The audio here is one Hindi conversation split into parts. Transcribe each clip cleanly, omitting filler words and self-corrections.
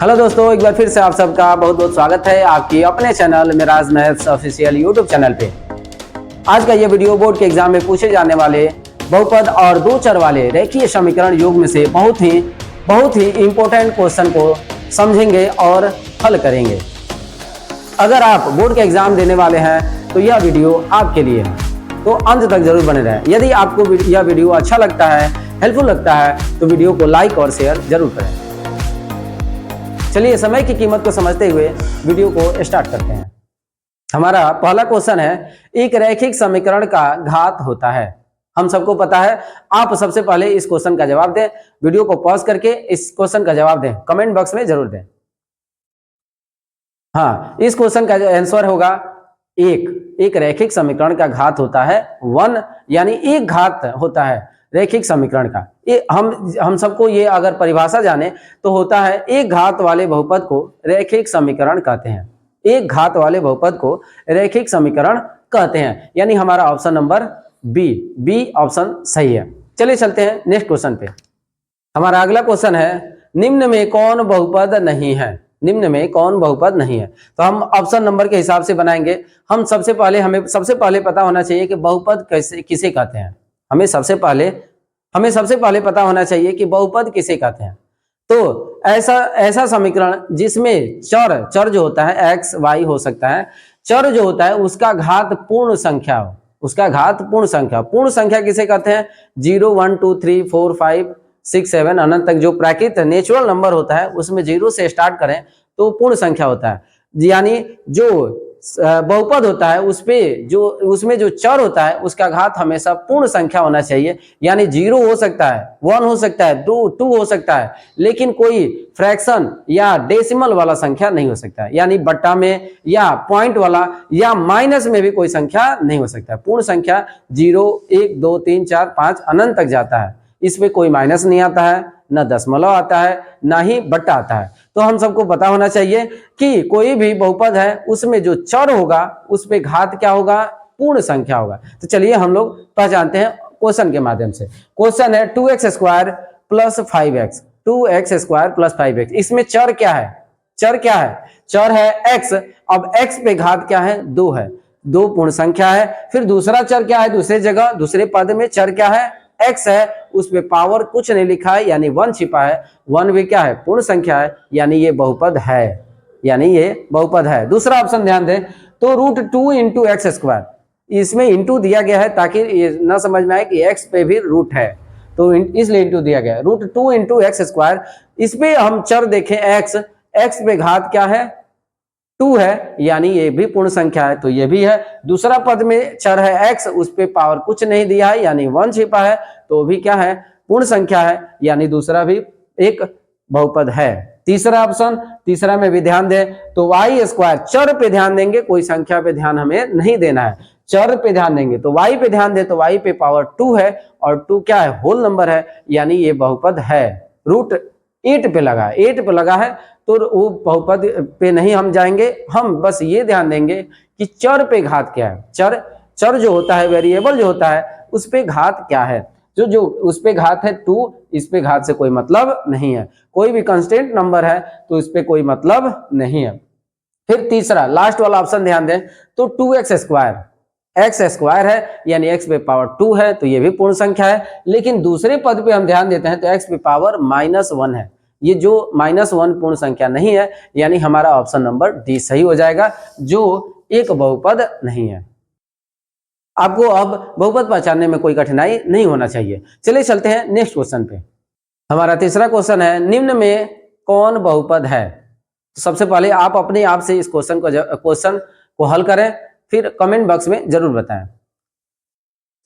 हेलो दोस्तों, एक बार फिर से आप सबका बहुत बहुत स्वागत है आपकी अपने channel Miraj maths official YouTube channel पे। आज का ये वीडियो बोर्ड के एग्जाम में पूछे जाने वाले बहुपद और दो चर वाले रेखीय समीकरण योग में से बहुत ही इंपॉर्टेंट क्वेश्चन को समझेंगे और हल करेंगे। अगर आप बोर्ड के एग्जाम देने वाले हैं तो यह वीडियो आपके लिए है, तो अंत तक जरूर बने रहें। यदि आपको यह वीडियो अच्छा लगता है, हेल्पफुल लगता है, तो वीडियो को लाइक और शेयर जरूर करें। चलिए समय की कीमत को समझते हुए वीडियो को स्टार्ट करते हैं। हमारा पहला क्वेश्चन है, एक रैखिक समीकरण का घात होता है। हम सबको पता है। आप सबसे पहले इस क्वेश्चन का जवाब दें, वीडियो को पॉज करके इस क्वेश्चन का जवाब दें, कमेंट बॉक्स में जरूर दें। हाँ, इस क्वेश्चन का आंसर होगा एक रैखिक समीकरण का घात होता है 1, यानी एक घात होता है रैखिक समीकरण का। ये हम सबको ये अगर परिभाषा जाने तो होता है एक घात वाले बहुपद को रैखिक समीकरण कहते हैं। एक घात वाले बहुपद को रैखिक समीकरण कहते हैं, यानी हमारा ऑप्शन नंबर बी ऑप्शन सही है। चलिए चलते हैं नेक्स्ट क्वेश्चन पे। हमारा अगला क्वेश्चन है, निम्न में कौन बहुपद नहीं है। निम्न में कौन बहुपद नहीं है, तो हम ऑप्शन नंबर के हिसाब से बनाएंगे। हमें सबसे पहले पता होना चाहिए कि बहुपद किसे कहते हैं। हमें सबसे पहले पता होना चाहिए कि बहुपद किसे कहते हैं। तो ऐसा समीकरण जिसमें चर जो होता है x y हो सकता है, चर जो होता है उसका घात पूर्ण संख्या हो, उसका घात पूर्ण संख्या किसे कहते हैं। 0 1 2 3 4 5 6 7 अनंत तक जो प्राकृत नेचुरल नंबर होता है उसमें 0 से स्टार्ट करें तो पूर्ण संख्या होता है। यानी जो बहुपद होता है उसमें जो चर होता है उसका घात हमेशा पूर्ण संख्या होना चाहिए। यानी 0 हो सकता है, 1 हो सकता है, 2 हो सकता है, लेकिन कोई फ्रैक्शन या डेसिमल वाला संख्या नहीं हो सकता है। यानी बट्टा में या पॉइंट वाला या माइनस में भी कोई संख्या नहीं हो सकता है। पूर्ण संख्या 0 1 2 3 4 5 अनंत तक जाता है। इसमें कोई माइनस नहीं आता है, न दशमलव आता है, ना ही बट्टा आता है। तो हम सबको पता होना चाहिए कि कोई भी बहुपद है उसमें जो चर होगा उस पे घात क्या होगा, पूर्ण संख्या होगा। तो चलिए हम लोग पहचानते हैं क्वेश्चन के माध्यम से। क्वेश्चन है 2x² plus 5x, 2x² plus 5x। इसमें चर क्या है, चर है x। अब x पे घात क्या है, 2 है, 2 पूर्ण संख्या है। फिर दूसरा चर क्या है, दूसरे पद में चर क्या है, x है, उस पे पावर कुछ नहीं लिखा है, यानी 1 छिपा है। 1 भी क्या है, पूर्ण संख्या है, यानी ये बहुपद है, दूसरा ऑप्शन ध्यान दें तो √2 इंटू x²। इसमें इंटू दिया गया है ताकि ये न समझ में आए कि x पे भी रूट है, तो इसलिए इंटू दिया गया है। √2 इंटू x²। इस पे हम चर देखें x पे घात क्या है, 2 है, यानी ये भी पूर्ण संख्या है, तो ये भी है। दूसरा पद में चर है x, उस पे पावर कुछ नहीं दिया है, यानी 1 छिपा है, तो भी क्या है, पूर्ण संख्या है, यानी दूसरा भी एक बहुपद है। तीसरा में भी ध्यान दें तो y², चर पे ध्यान देंगे, कोई संख्या पे ध्यान हमें नहीं देना है, चर पे ध्यान देंगे। तो y पे ध्यान दें तो y पे पावर 2 है, और 2 क्या है, होल नंबर है, यानी ये बहुपद है। √8 पे लगा है, तो वो बहुपद पे नहीं हम जाएंगे, हम बस ये ध्यान देंगे कि चर पे घात क्या है। चर जो होता है, वेरिएबल जो होता है, उस पे घात क्या है। जो उस पे घात है 2, इस पे घात से कोई मतलब नहीं है। कोई भी कांस्टेंट नंबर है तो इस पे कोई मतलब नहीं है। फिर तीसरा लास्ट वाला ऑप्शन ध्यान दें तो 2x² है, यानी x पे पावर 2 है, तो ये भी पूर्ण संख्या है। लेकिन दूसरे पद पे हम ध्यान देते हैं तो x पे पावर -1 है, ये जो -1 पूर्ण संख्या नहीं है, यानी हमारा ऑप्शन नंबर डी सही हो जाएगा, जो एक बहुपद नहीं है। आपको अब बहुपद पहचानने में कोई कठिनाई नहीं होना चाहिए। चलिए चलते हैं नेक्स्ट क्वेश्चन पे। हमारा तीसरा क्वेश्चन है, निम्न में कौन बहुपद है। तो सबसे पहले आप अपने आप से इस क्वेश्चन को हल करें, फिर कमेंट बॉक्स में जरूर बताएं।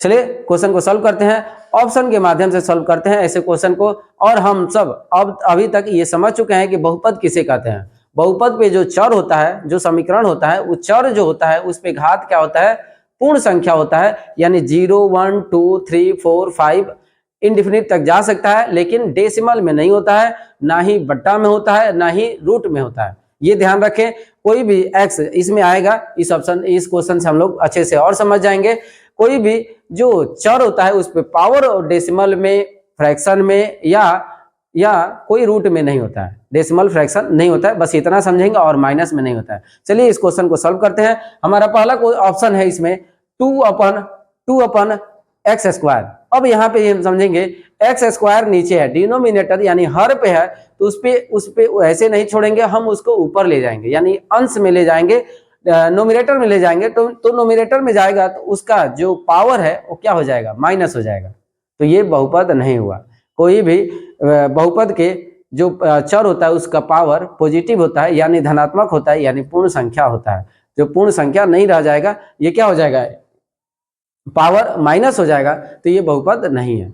चलिए क्वेश्चन को सॉल्व करते हैं, ऑप्शन के माध्यम से सॉल्व करते हैं ऐसे क्वेश्चन को। और हम सब अभी तक ये समझ चुके हैं कि बहुपद किसे कहते हैं। बहुपद पे जो चर होता है, जो समीकरण होता है, वो चर जो होता है उस पे घात क्या होता है, पूर्ण संख्या होता है। यानी 0 1 2 3 4 5 इंडिफिनिट तक जा सकता है, लेकिन डेसिमल में नहीं होता है, ना ही बट्टा में होता है, ना ही रूट में होता है। ये ध्यान रखें, कोई भी x इसमें आएगा, इस क्वेश्चन से हम लोग अच्छे से और समझ जाएंगे। कोई भी जो चर होता है उस पे पावर और डेसिमल में, फ्रैक्शन में या या कोई रूट में नहीं होता है, डेसिमल फ्रैक्शन नहीं होता है, बस इतना समझेंगे, और माइनस में नहीं होता है। चलिए इस क्वेश्चन को सॉल्व करते हैं। हमारा पहला ऑप्शन है इसमें 2/2 एक्स स्क्वायर। अब यहाँ पे हम समझेंगे एक्स स्क्वायर नीचे है, डिनोमिनेटर यानी हर पे है, तो उस पे ऐसे नहीं छोड़ेंगे, हम उसको ऊपर ले जाएंगे, यानी अंश में ले जाएंगे, नोमिनेटर में ले जाएंगे, तो नोमिनेटर में जाएगा तो उसका जो पावर है वो क्या हो जाएगा, माइनस हो जाएगा। तो ये बहुपद नहीं हुआ। कोई भी बहुपद के जो चर होता है उसका पावर पॉजिटिव होता है, यानी धनात्मक होता है, यानी पूर्ण संख्या होता है। जो पूर्ण संख्या नहीं रह जाएगा, ये क्या हो जाएगा, पावर माइनस हो जाएगा, तो ये बहुपद नहीं है।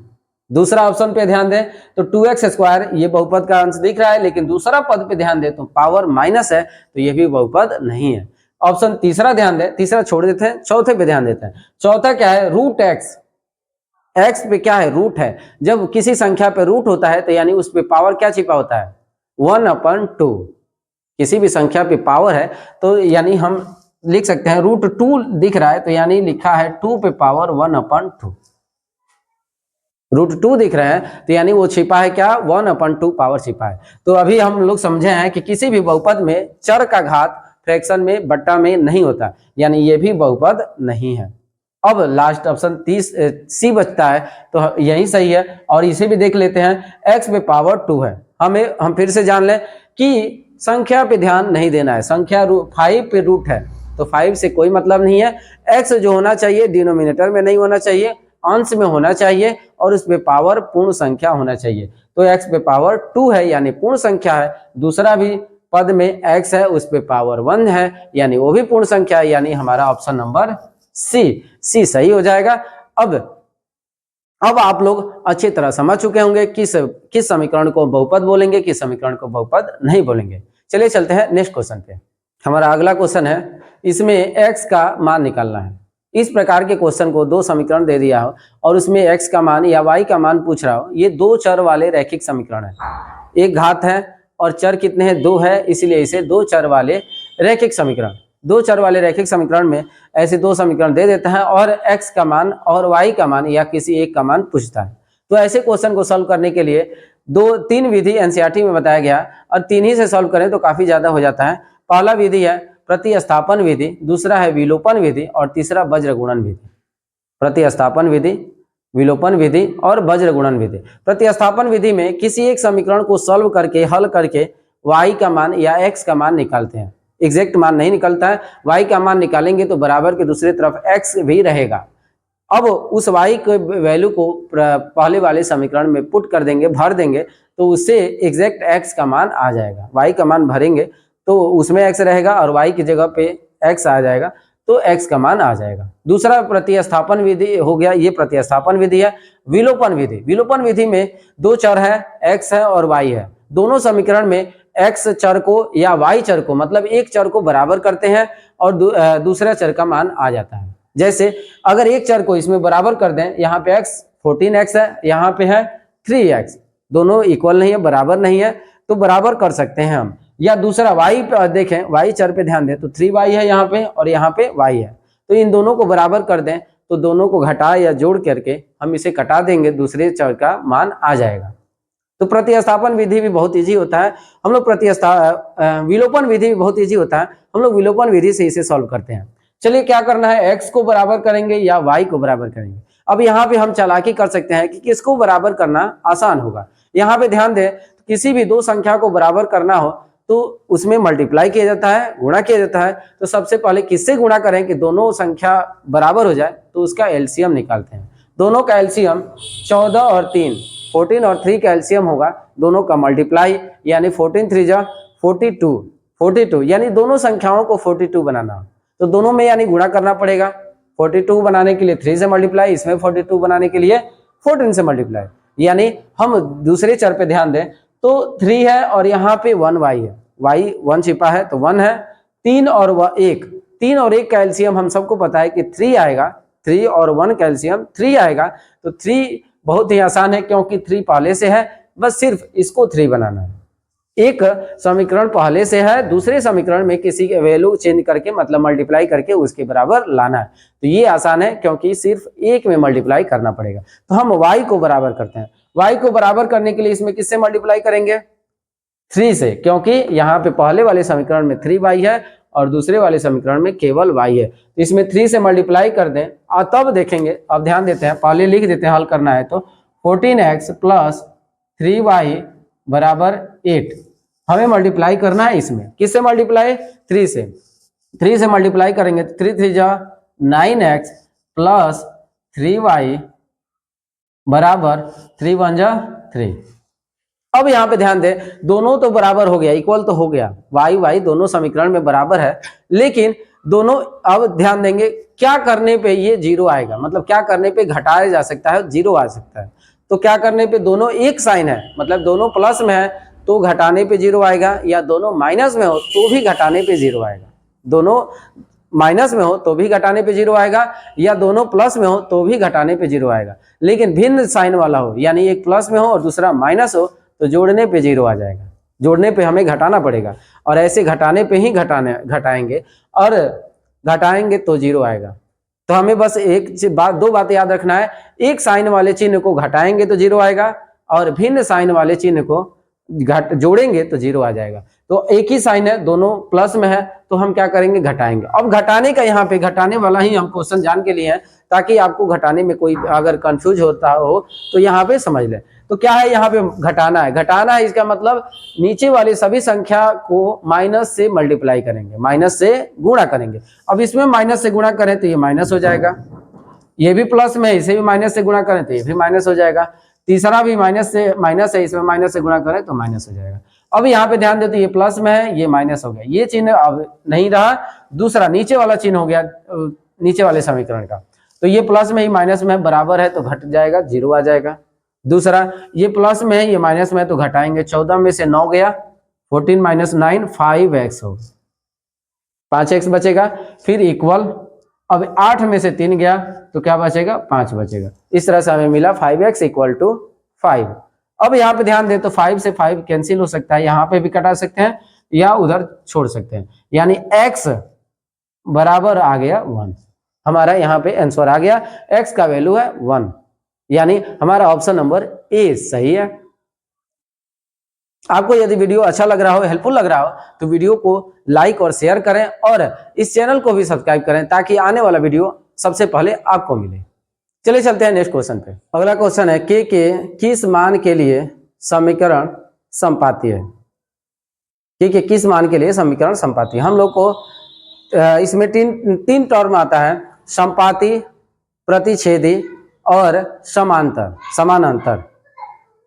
दूसरा ऑप्शन पे ध्यान दें तो 2x स्क्वायर, ये बहुपद का अंश दिख रहा है, लेकिन दूसरा पद पे ध्यान दें तो पावर माइनस है, तो ये भी बहुपद नहीं है। ऑप्शन तीसरा ध्यान दें, तीसरा छोड़ देते हैं, चौथे पे ध्यान देते हैं। चौथा क्या है, रूट एक्स। एक्स पे क्या है, रूट है। जब किसी संख्या पे रूट होता है तो यानी उस पे पावर क्या छिपा होता है, 1/2। किसी भी संख्या पे पावर है तो यानी हम लिख सकते हैं √2 दिख रहा है, तो यानी लिखा है 2 पे पावर 1/2। √2 दिख रहे हैं तो यानी वो छिपा है क्या, 1/2 पावर छिपा है। तो अभी हम लोग समझे हैं कि किसी भी बहुपद में चर का घात फ्रैक्शन में बट्टा में नहीं होता, यानी ये भी बहुपद नहीं है। अब लास्ट ऑप्शन 30 सी बचता है, तो यही सही है, और इसे भी देख लेते हैं। x पे पावर 2 है, हम फिर से जान लें कि संख्या पे ध्यान नहीं देना है, संख्या 5 पे रूट है, तो 5 से कोई मतलब नहीं है। x जो होना चाहिए डिनोमिनेटर में नहीं होना चाहिए, अंश में होना चाहिए, और उस पे पावर पूर्ण संख्या होना चाहिए। तो x पे पावर 2 है, यानी पूर्ण संख्या है। दूसरा भी पद में x है, उस पे पावर 1 है, यानी वो भी पूर्ण संख्या है, यानी हमारा ऑप्शन नंबर सी सही हो जाएगा। अब आप लोग अच्छी तरह समझ चुके होंगे किस समीकरण को बहुपद बोलेंगे, किस समीकरण को बहुपद नहीं बोलेंगे। चलिए चलते हैं नेक्स्ट क्वेश्चन पे। हमारा अगला क्वेश्चन है, इसमें x का मान निकालना है। इस प्रकार के क्वेश्चन को दो समीकरण दे दिया हो और उसमें x का मान या y का मान पूछ रहा हो। ये दो चर वाले रैखिक समीकरण है, एक घात है और चर कितने हैं, 2 है, इसलिए इसे दो चर वाले रैखिक समीकरण। दो चर वाले रैखिक समीकरण में ऐसे दो समीकरण दे देता है और x का मान और y का मान या किसी एक का मान पूछता है। तो ऐसे क्वेश्चन को सॉल्व करने के लिए 2-3 विधि एनसीईआरटी में बताया गया, और 3 ही से सॉल्व करें तो काफी ज्यादा हो जाता है। पहला विधि है प्रतिस्थापन विधि, दूसरा है विलोपन विधि, और तीसरा वज्र गुणन विधि। प्रतिस्थापन विधि, विलोपन विधि और वज्र गुणन विधि। प्रतिस्थापन विधि में किसी एक समीकरण को सॉल्व करके हल करके y का मान या x का मान निकालते हैं। एग्जैक्ट मान नहीं निकलता है, y का मान निकालेंगे तो बराबर के दूसरी तरफ x भी रहेगा। अब उस y के वैल्यू को पहले वाले समीकरण में पुट कर देंगे, भर देंगे, तो उससे एग्जैक्ट x का मान आ जाएगा। y का मान भरेंगे तो उसमें x रहेगा और y की जगह पे x आ जाएगा, तो x का मान आ जाएगा। दूसरा प्रतिस्थापन विधि हो गया, ये प्रतिस्थापन विधि है। विलोपन विधि, विलोपन विधि में दो चर है, x है और y है। दोनों समीकरण में x चर को या y चर को, मतलब एक चर को बराबर करते हैं और दूसरा चर का मान आ जाता है। जैसे अगर एक चर को इसमें बराबर कर दें, यहाँ पे x 14x है, यहाँ पे है 3x, दोनों इक्वल नहीं है, बराबर नहीं है, तो बराबर कर सकते हैं हम। या दूसरा y पे देखें, y चर पे ध्यान दें तो 3y है यहाँ पे और यहाँ पे y है, तो इन दोनों को बराबर कर दें तो दोनों को घटा या जोड़ करके हम इसे कटा देंगे, दूसरे चर का मान आ जाएगा। तो प्रतिस्थापन विधि भी बहुत इजी होता है, हम लोग विलोपन विधि भी बहुत इजी होता है, हम लोग विलोपन विधि से इसे सॉल्व करते हैं। चलिए क्या करना है, x को बराबर करेंगे या y को बराबर करेंगे। अब यहाँ पे हम चालाकी कर सकते हैं कि किसको बराबर करना आसान होगा। यहाँ पे ध्यान दें, किसी भी दो संख्या को बराबर करना हो तो उसमें मल्टीप्लाई किया जाता है, गुणा किया जाता है। तो सबसे पहले किससे गुणा करें कि दोनों संख्या बराबर हो जाए, तो उसका एलसीएम निकालते हैं। दोनों का एलसीएम 14 और 3, 14 और 3 का एलसीएम होगा, दोनों का मल्टीप्लाई, यानी 14 3 जा 42, यानी दोनों संख्याओं को 42 बनाना, तो दोनों में यानी गुणा करना पड़ेगा। 42 बनाने के लिए 3 से मल्टीप्लाई, इसमें 42 बनाने के लिए 14 से मल्टीप्लाई। यानी हम दूसरे चर पे ध्यान दें तो 3 है और यहाँ पे 1y है, y 1 छिपा है तो 1 है। 3 और 1 का एलसीएम हम सबको पता है कि 3 आएगा, 3 और 1 का एलसीएम 3 आएगा। तो 3 बहुत ही आसान है क्योंकि 3 पहले से है, बस सिर्फ इसको 3 बनाना है। एक समीकरण पहले से है, दूसरे समीकरण में किसी के वैल्यू चेंज करके, मतलब मल्टीप्लाई करके उसके बराबर लाना है। तो ये आसान है क्योंकि सिर्फ एक में मल्टीप्लाई करना पड़ेगा। तो हम y को बराबर करते हैं, y को बराबर करने के लिए इसमें किससे मल्टीप्लाई करेंगे, 3 से, क्योंकि यहाँ पे पहले वाले समीकरण में 3y है और दूसरे वाले समीकरण में केवल y है, तो इसमें 3 से मल्टीप्लाई कर दें और तब देखेंगे। अब ध्यान देते हैं, पहले लिख देते हैं, हल करना है तो 14x प्लस 3y बराबर 8 हमें मल्टीप्लाई करना है। इसमें किससे मल्टीप्लाई, 3 से। 3 से मल्टीप्लाई करेंगे तो 3 3 जा 9x प्लस 3y बराबर 3 1 जा 3। अब यहाँ पे ध्यान दें, दोनों तो बराबर हो गया, इक्वल तो हो गया, y दोनों समीकरण में बराबर है, लेकिन दोनों, अब ध्यान देंगे क्या करने पे ये 0 आएगा, मतलब क्या करने पे घटाया जा सकता है, 0 आ सकता है। तो क्या करने पे, दोनों एक साइन है, मतलब दोनों प्लस में है तो घटाने पे 0 आएगा, या दोनों माइनस में हो तो भी घटाने पे 0 आएगा। दोनों माइनस में हो तो भी घटाने पे 0 आएगा, या दोनों प्लस में हो तो भी घटाने पे 0 आएगा। लेकिन भिन्न साइन वाला हो, यानी एक प्लस में हो और दूसरा माइनस हो, तो जोड़ने पे 0 आ जाएगा, जोड़ने पे हमें घटाना पड़ेगा, और ऐसे घटाने पे ही घटाएंगे और घटाएंगे तो 0 आएगा। तो हमें बस दो बातें याद रखना है, एक साइन वाले चिन्ह को घटाएंगे तो 0 आएगा, और भिन्न साइन वाले चिन्ह को जोड़ेंगे तो 0 आ जाएगा। तो एक ही साइन है, दोनों प्लस में है, तो हम क्या करेंगे, घटाएंगे। अब घटाने का, यहाँ पे घटाने वाला ही हम क्वेश्चन जान के लिए हैं, ताकि आपको घटाने में कोई अगर कंफ्यूज होता हो तो यहाँ पे समझ ले। तो क्या है, यहाँ पे घटाना है। घटाना है इसका मतलब नीचे वाली सभी संख्या को माइनस से मल्टीप्लाई करेंगे, माइनस से गुणा करेंगे। अब इसमें माइनस से गुणा करें तो ये माइनस हो जाएगा, ये भी प्लस में है, इसे भी माइनस से गुणा करें तो ये भी माइनस हो जाएगा, तीसरा भी माइनस है, इसमें माइनस से गुणा करें तो माइनस हो जाएगा। अब यहाँ पे ध्यान देते, ये प्लस में है, ये माइनस हो गया, ये चिन्ह अब नहीं रहा, दूसरा नीचे वाला चिन्ह हो गया नीचे वाले समीकरण का। तो ये प्लस में ही माइनस में बराबर है तो घट जाएगा, 0 आ जाएगा। दूसरा ये प्लस में है, ये माइनस में है तो घटाएंगे, 14 में से 9 गया, 14 माइनस 9 5x हो, 5x बचेगा। फिर इक्वल, अब 8 में से 3 गया तो क्या बचेगा, 5 बचेगा। इस तरह से हमें मिला 5x इक्वल टू 5। अब यहाँ पे ध्यान दे तो 5 से 5 कैंसिल हो सकता है, यहाँ पे भी कटा सकते हैं या उधर छोड़ सकते हैं, यानी x बराबर आ गया 1। हमारा यहाँ पे आंसर आ गया, x का वैल्यू है 1, यानी हमारा ऑप्शन नंबर ए सही है। आपको यदि वीडियो अच्छा लग रहा हो, हेल्पफुल लग रहा हो, तो वीडियो को लाइक और शेयर करें, और इस चैनल को भी सब्सक्राइब करें, ताकि आने वाला वीडियो सबसे पहले आपको मिले। चलिए चलते हैं नेक्स्ट क्वेश्चन पे। अगला क्वेश्चन है, के किस मान के लिए समीकरण समपाती है। के किस मान के लिए समीकरण समपाती है। हम लोग को इसमें तीन टर्म आता है, समपाती, प्रतिच्छेदी और समानांतर।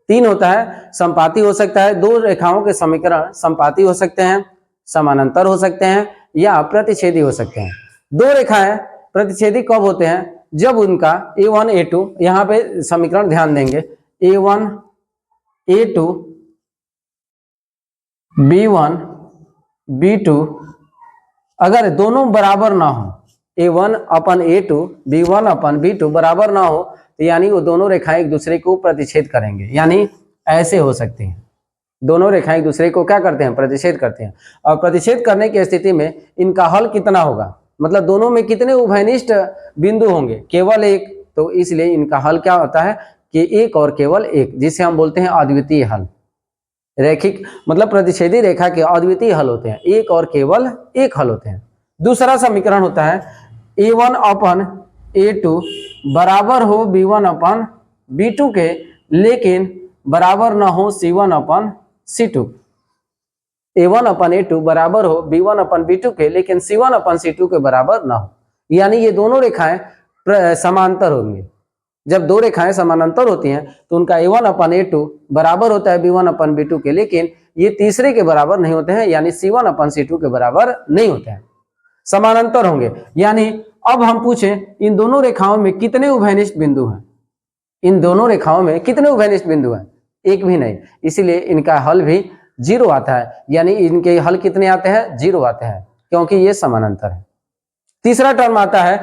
3 होता है। समपाती हो सकता है, दो रेखाओं के समीकरण समपाती हो सकते हैं, समानांतर हो सकते हैं, या प्रतिच्छेदी हो सकते हैं। दो रेखाएं प्रतिच्छेदी कब होते हैं, जब उनका a1 a2, यहाँ पे समीकरण ध्यान देंगे, a1 a2 b1 b2, अगर दोनों बराबर ना हो, a1 अपन a2 b1 अपन b2 बराबर ना हो, तो यानी वो दोनों रेखाएं एक दूसरे को प्रतिच्छेद करेंगे, यानी ऐसे हो सकती हैं। दोनों रेखाएं एक दूसरे को क्या करते हैं, प्रतिच्छेद करते हैं। और प्रतिच्छेद करने की स्थिति में इनका हल कितना होगा, मतलब दोनों में कितने उभयनिष्ठ बिंदु होंगे, केवल एक। तो इसलिए इनका हल क्या होता है कि एक और केवल एक, जिसे हम बोलते हैं अद्वितीय हल। रैखिक मतलब प्रतिच्छेदी रेखा के अद्वितीय हल होते हैं, एक और केवल एक हल होते हैं। दूसरा समीकरण होता है a1 अपन a2 बराबर हो b1 अपन b2 के, लेकिन बराबर ना हो c1 अपन c2। a1 अपन a2 बराबर हो b1 अपन b2 के, लेकिन c1 अपन c2 के बराबर ना हो, यानी ये दोनों रेखाएं समांतर होंगी। जब दो रेखाएं समानांतर होती हैं तो उनका a1 अपन a2 बराबर होता है b1 अपन b2 के, लेकिन ये तीसरे के बराबर नहीं होते हैं, यानी c1 अपन c2 के बराबर नहीं होते हैं, समानांतर होंगे। यानी अब हम पूछें, इन दोनों रेखाओं में कितने उभयनिष्ठ बिंदु हैं, इन दोनों रेखाओं में कितने उभयनिष्ठ बिंदु हैं, एक भी नहीं, इसीलिए इनका हल भी 0 आता है, यानी इनके हल कितने आते हैं, 0 आते हैं, क्योंकि ये समानांतर है। तीसरा टर्म आता है,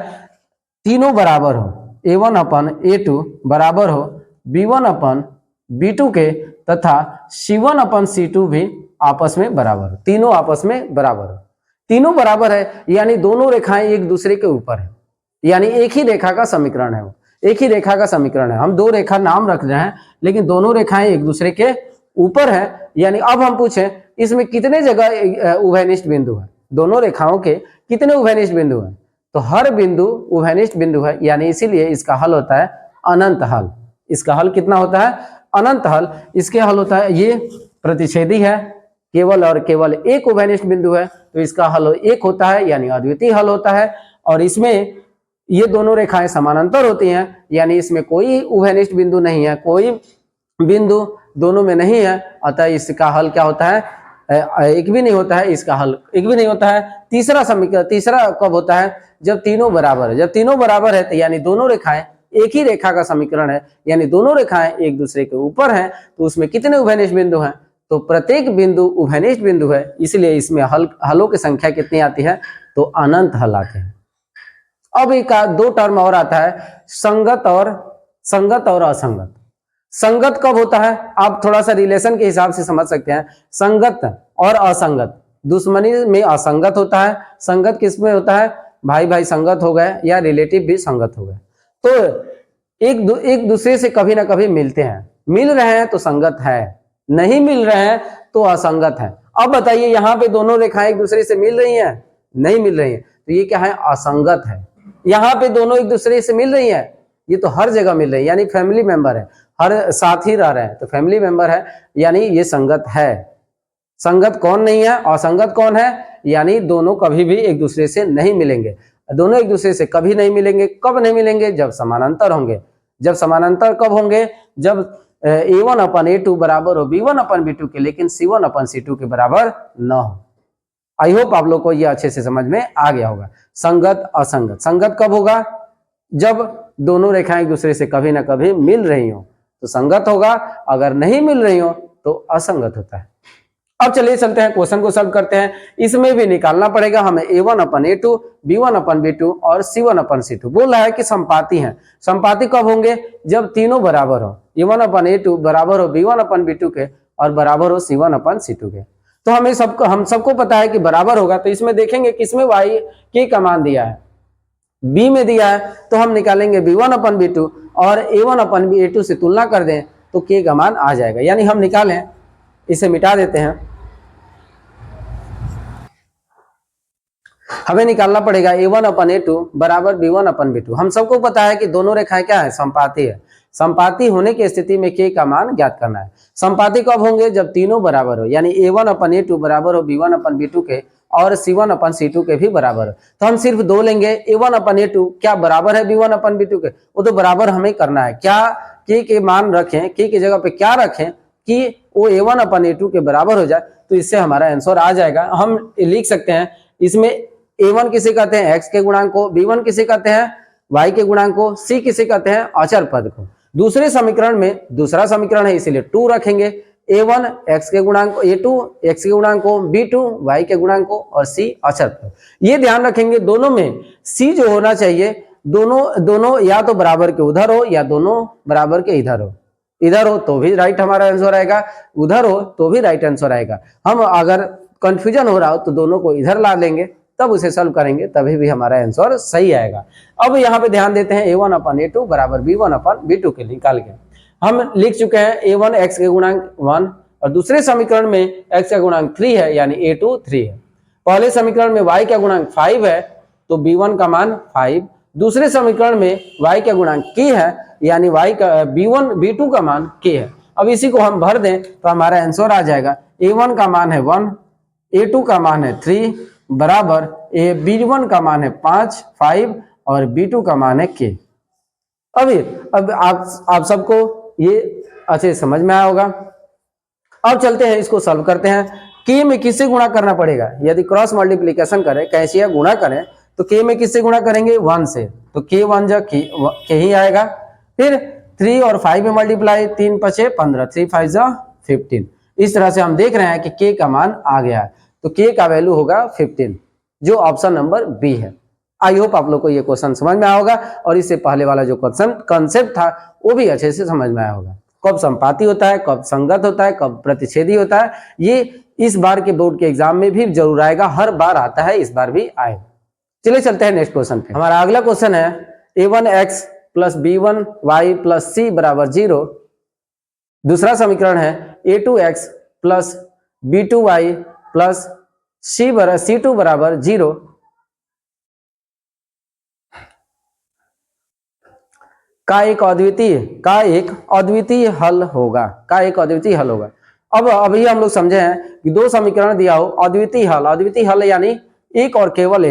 तीनों बराबर हो, a1 अपन a2 बराबर हो b1 अपन b2 के, तथा c1 अपन c2 भी आपस में बराबर हो, तीनों आपस में बराबर हो। तीनों बराबर है, यानी दोनों रेखाएं एक दूसरे के ऊपर है, यानी एक ही रेखा का समीकरण है, वो एक ही रेखा का समीकरण है। हम दो रेखा नाम रख रहे हैं, लेकिन दोनों रेखाएं एक दूसरे के ऊपर है। यानी अब हम पूछें इसमें कितने जगह उभयनिष्ठ बिंदु है, दोनों रेखाओं के कितने उभयनिष्ठ बिंदु है, तो हर बिंदु उभयनिष्ठ बिंदु है, यानी इसीलिए इसका हल होता है अनंत हल। इसका हल कितना होता है? अनंत हल। इसके हल होता है, ये प्रतिच्छेदी है, केवल और केवल एक उभयनिष्ठ बिंदु है, तो इसका हल एक होता है, यानी अद्वितीय हल होता है। और इसमें ये दोनों रेखाएं समानांतर होती हैं, यानी इसमें कोई उभयनिष्ठ बिंदु नहीं है, कोई बिंदु दोनों में नहीं है, अतः इसका हल क्या होता है? एक भी नहीं होता है, इसका हल एक भी नहीं होता है। तीसरा समीकरण, तीसरा कब होता है? जब तीनों बराबर है। जब तीनों बराबर है तो यानी दोनों रेखाएं एक ही रेखा का समीकरण है, यानी दोनों रेखाएं एक दूसरे के ऊपर हैं, तो उसमें कितने उभयनिष्ठ बिंदु हैं? तो प्रत्येक बिंदु उभयनिष्ठ बिंदु है, इसलिए इसमें हलों की संख्या कितनी आती है? तो अनंत हल आते हैं। अब एक दो टर्म और आता है, संगत और असंगत। संगत कब होता है? आप थोड़ा सा रिलेशन के हिसाब से समझ सकते हैं। संगत और असंगत, दुश्मनी में असंगत होता है, संगत किस में होता है? भाई भाई संगत हो गए या रिलेटिव भी संगत हो गए, तो एक दूसरे से कभी ना कभी मिलते हैं, मिल रहे हैं तो संगत है, नहीं मिल रहे हैं तो असंगत है। अब बताइए यहाँ पे दोनों रेखाएं एक दूसरे से मिल रही हैं? नहीं मिल रही हैं, तो ये क्या है? असंगत है। यहाँ पे दोनों एक दूसरे से मिल रही हैं, ये तो हर जगह मिल रही है, यानी फैमिली मेंबर है, हर साथ ही रह रहे हैं, तो फैमिली मेंबर है, यानी ये संगत है। संगत कौन नहीं है? असंगत कौन है? यानी दोनों कभी भी एक दूसरे से नहीं मिलेंगे। दोनों एक दूसरे से कभी नहीं मिलेंगे। कब नहीं मिलेंगे? जब समानांतर होंगे। जब समानांतर कब होंगे? जब A1/A2 बराबर हो B1/B2 के, लेकिन C1/C2 के बराबर न हो। आई होप आप लोग को यह अच्छे से समझ में आ गया होगा। संगत असंगत, संगत कब होगा? जब दोनों रेखाएं एक दूसरे से कभी ना कभी मिल रही हो तो संगत होगा, अगर नहीं मिल रही हो तो असंगत होता है। अब चलिए चलते हैं, क्वेश्चन को सॉल्व करते हैं। इसमें भी निकालना पड़ेगा हमें A1/A2, B1/B2 और C1/C2। बोल रहा है कि संपाती हैं। संपाती कब होंगे? जब तीनों बराबर हो, A1/A2 बराबर हो B1/B2 के और बराबर हो C1/C2 के। तो हम सबको पता है कि बराबर होगा, तो इसमें देखेंगे किसमें y k का मान दिया है, b में दिया है, तो हम निकालेंगे B1/B2 और A1/A2 से तुलना कर दें तो k का मान आ जाएगा। यानी हम निकालें, इसे मिटा देते हैं, हमें निकालना पड़ेगा A1/A2 बराबर B1/B2। हम सबको पता है कि दोनों रेखाएं क्या है? संपाती है। संपाती होने की स्थिति में k का मान ज्ञात करना है। संपाती कब होंगे? जब तीनों बराबर हो, यानी A1/A2 बराबर हो B1/B2 के और C1/C2 के भी बराबर हो। तो हम सिर्फ दो लेंगे। A1/A2 क्या बराबर है B1/B2 के? वो तो बराबर हमें करना है। क्या k के मान रखें, k की जगह पे क्या रखें कि वो A1/A2 के बराबर हो जाए, तो इससे हमारा आंसर आ जाएगा। हम लिख सकते हैं इसमें A1 किसे कहते हैं? x के गुणांक को, B1 किसे कहते हैं? y के गुणांक को, C किसे कहते हैं? अचर पद को। दूसरे समीकरण में दूसरा समीकरण है, इसीलिए 2 रखेंगे। A1 x के गुणांक को, A2 x के गुणांक को, B2 y के गुणांक को और C अचर पद। ये ध्यान रखेंगे दोनों में C जो होना चाहिए, दोनों या तो बराबर के उधर हो या दोनों बराबर के इधर हो। इधर हो तो भी राइट हमारा आंसर आएगा, उधर हो तो भी राइट आंसर आएगा। हम अगर कंफ्यूजन हो रहा हो तो दोनों को इधर ला लेंगे, तब उसे सॉल्व करेंगे, तभी भी हमारा आंसर सही आएगा। अब यहाँ पे ध्यान देते हैं A1/A2 बराबर B1/B2 के निकाल के हम लिख चुके हैं A1 x के गुणांक 1 और दूसरे समीकरण में x का गुणांक 3 है, यानी A2 3 है। पहले समीकरण में y का गुणांक 5 है, तो B1 का मान 5। दूसरे समीकरण में y का गुणांक k है, यानी y का B2 का मान k है। अब इसी को हम भर दें तो हमारा आंसर आ जाएगा। A1 का मान है 1, A2 का मान है 3 बराबर B1 का मान है 5 और B2 का मान है k। अब आप सबको ये अच्छे समझ में आया होगा। अब चलते हैं, इसको सॉल्व करते हैं। k में किससे गुणा करना पड़ेगा? यदि क्रॉस मल्टीप्लिकेशन करें, कैसे गुणा करें, तो k में किससे गुणा करेंगे? 1 से, तो k1 जा k ही आएगा। फिर 3 और 5 में मल्टीप्लाई, 3 5 15, 3 5 जा 15। इस तरह से हम देख रहे हैं कि k का मान आ गया है, तो k का वैल्यू होगा 15, जो ऑप्शन नंबर बी है। आई होप आप लोग को ये क्वेश्चन समझ में आया होगा और इससे पहले वाला जो क्वेश्चन कंसेप्ट था वो भी अच्छे से समझ में आया होगा। कब संपाती होता है, कब संगत होता है, कब प्रतिच्छेदी होता है, ये इस बार के बोर्ड के एग्जाम में भी जरूर आएगा, हर बार आता है, इस बार भी आए। चलिए चलते हैं नेक्स्ट क्वेश्चन पे। हमारा अगला क्वेश्चन है A1x + B1y + C = 0 दूसरा समीकरण है a2x plus b2y plus c2 बराबर 0 का एक अद्वितीय हल होगा। अब अभी हम लोग समझे हैं कि दो समीकरण दिया हो, अद्वितीय हल यानी एक और केवल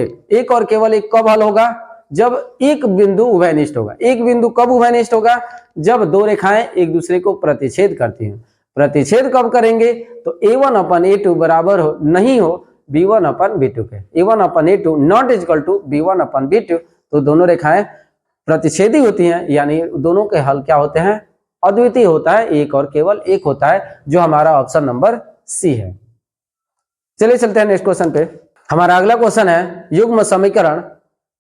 एक कब हल होगा, जब एक बिंदु उभयनिष्ठ होगा। एक बिंदु कब उभयनिष्ठ होगा, जब दो रेखाएं एक दूसरे को प्रतिच्छेद करती हैं। प्रतिच्छेद कब करेंगे, तो a1/a2 बराबर हो नहीं हो b1/b2 के। a1/a2 not equal to b1/b2, तो दोनों रेखाएं प्रतिच्छेदी होती हैं, यानी दोनों के हल क्या होते हैं, अद्वितीय होता है, एक और केवल एक होता है, जो हमारा ऑप्शन नंबर सी है। चलिए चलते हैं नेक्स्ट क्वेश्चन पे। हमारा अगला क्वेश्चन है युग्म समीकरण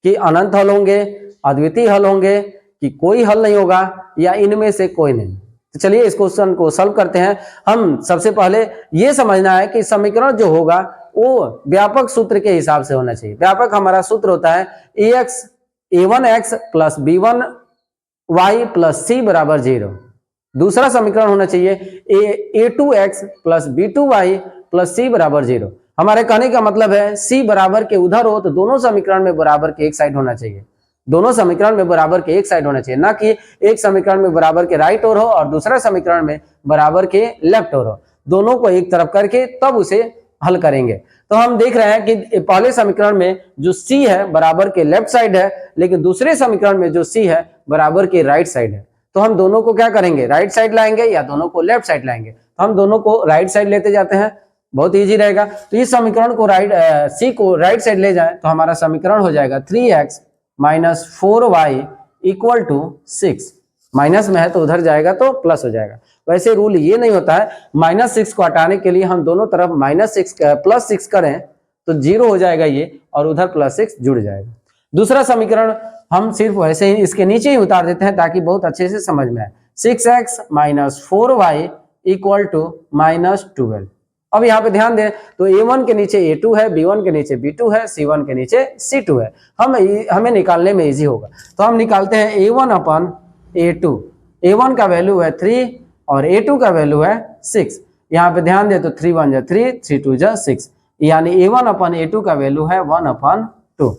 कि अनंत हल होंगे, अद्वितीय हल होंगे, कि कोई हल नहीं होगा, या इनमें से कोई नहीं। तो चलिए इस क्वेश्चन को सॉल्व करते हैं। हम सबसे पहले ये समझना है कि समीकरण जो होगा वो व्यापक सूत्र के हिसाब से होना चाहिए। व्यापक हमारा सूत्र होता है a1x plus b1y plus c बराबर 0। दूसरा समीकरण होना चाहिए a2x plus b2y plus c बराबर 0। हमारे कहने का मतलब है c बराबर के उधर हो तो दोनों समीकरण में बराबर के एक साइड होना चाहिए। दोनों समीकरण में बराबर के एक साइड होना चाहिए, ना कि एक समीकरण में बराबर के राइट ओर हो और दूसरा समीकरण में बराबर के लेफ्ट ओर हो। दोनों को एक तरफ करके तब उसे हल करेंगे। तो हम देख रहे हैं कि पहले समीकरण में जो c है बराबर के लेफ्ट साइड है, लेकिन दूसरे समीकरण में जो c है बराबर के राइट साइड है। तो हम दोनों को क्या करेंगे, राइट साइड लाएंगे या दोनों को लेफ्ट साइड लाएंगे। तो हम दोनों को राइट साइड लेते जाते हैं, बहुत इजी रहेगा। तो इस समीकरण को c को राइट साइड ले जाए तो हमारा समीकरण हो जाएगा 3x minus 4y equal to 6। Minus में है तो उधर जाएगा तो प्लस हो जाएगा। वैसे रूल ये नहीं होता है, -6 को हटाने के लिए हम दोनों तरफ +6 करें तो 0 हो जाएगा ये, और उधर +6 जुड़ जाएगा। दूसरा समीकरण हम सिर्फ वैसे ही इसके नीचे ही उतार देते हैं ताकि बहुत अच्छे से समझ में आए। 6x minus 4y equal to -12। अब यहाँ पे ध्यान दें तो a1 के नीचे a2 है, b1 के नीचे b2 है, c1 के नीचे c2 है। हमें निकालने में इजी होगा, तो हम निकालते हैं a1/a2। a1 का वैल्यू है 3 और a2 का वैल्यू है 6। यहाँ पे ध्यान दें तो 3 1 जा 3, 3 2 जा 6, यानी a1/a2 का वैल्यू है 1/2।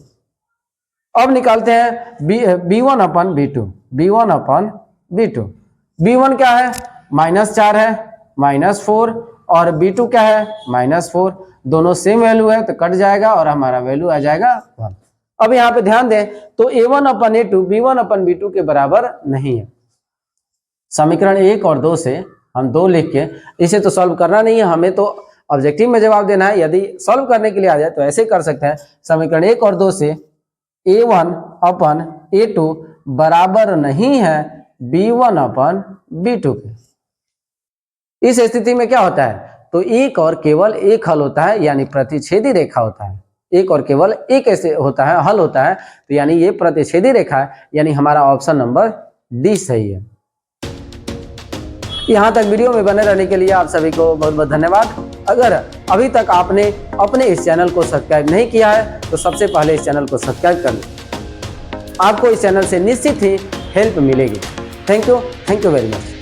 अब निकालते हैं b1/b2। b1/b2, b1 क्या है, -4 है, -4, और b2 क्या है, -4। दोनों सेम वैल्यू है तो कट जाएगा और हमारा वैल्यू आ जाएगा 1। अब यहाँ पे ध्यान दें तो a1/a2 b1/b2 के बराबर नहीं है। समीकरण 1 और 2 से हम 2 लिख के इसे तो सॉल्व करना नहीं है, हमें तो ऑब्जेक्टिव में जवाब देना है। यदि सॉल्व करने के लिए आ जाए तो ऐसे कर सकते हैं, समीकरण 1 और 2 से a1/a2 बराबर नहीं है b1/b2 के। इस स्थिति में क्या होता है, तो एक और केवल एक हल होता है, यानी प्रतिच्छेदी रेखा होता है। एक और केवल एक ऐसे होता है, हल होता है, तो यानी ये प्रतिच्छेदी रेखा है, यानी हमारा ऑप्शन नंबर डी सही है। यहाँ तक वीडियो में बने रहने के लिए आप सभी को बहुत बहुत धन्यवाद। अगर अभी तक आपने अपने इस चैनल को सब्सक्राइब नहीं किया है तो सबसे पहले इस चैनल को सब्सक्राइब कर लें। आपको इस चैनल से निश्चित ही हेल्प मिलेगी। Thank you very much.